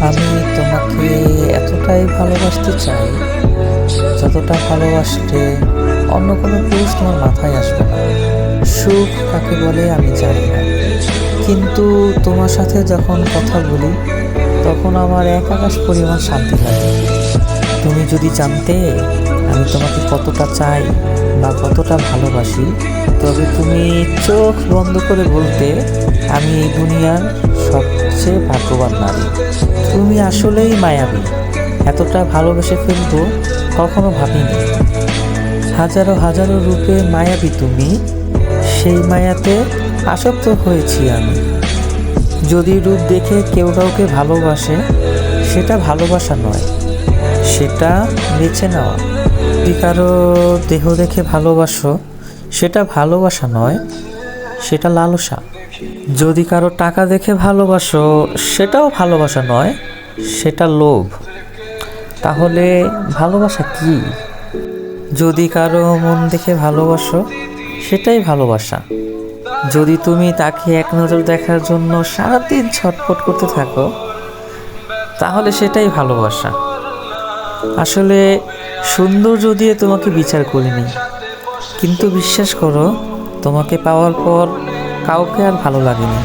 আমি তোমাকে এতটাই ভালোবাসতে চাই যতটা ভালোবাসতে অন্য কোনো পুরুষ তোমার মাথায় আসবে না। সুখ কাকে বলে আমি জানি না, কিন্তু তোমার সাথে যখন কথা বলি তখন আমার এক আকাশ পরিমাণ শান্তি লাগে। তুমি যদি জানতে আমি তোমাকে কতটা চাই বা কতটা ভালোবাসি, তবে তুমি চোখ বন্ধ করে বলতে আমি এই দুনিয়ার সবচেয়ে ভাগ্যবান নারী। তুমি আসলেই মায়াবী, এতটা ভালোবেসে ফেলবো কখনো ভাবিনি। হাজারো হাজারো রূপে মায়াবী তুমি, সেই মায়াতে আসক্ত হয়েছি আমি। যদি রূপ দেখে কেউ কাউকে ভালোবাসে, সেটা ভালোবাসা নয়, সেটা বেছে নেওয়া। যদি কারো দেহ দেখে ভালোবাসো, সেটা ভালোবাসা নয়, সেটা লালসা। যদি কারো টাকা দেখে ভালোবাসো, সেটাও ভালোবাসা নয়, সেটা লোভ। তাহলে ভালোবাসা কি? যদি কারো মন দেখে ভালোবাসো, সেটাই ভালোবাসা। যদি তুমি তাকে এক নজর দেখার জন্য সারাদিন ছটফট করতে থাকো, তাহলে সেটাই ভালোবাসা। আসলে সৌন্দর্য দিয়ে তোমাকে বিচার করিনি, কিন্তু বিশ্বাস করো, তোমাকে পাওয়ার পর কাউকে আর ভালো লাগেনি।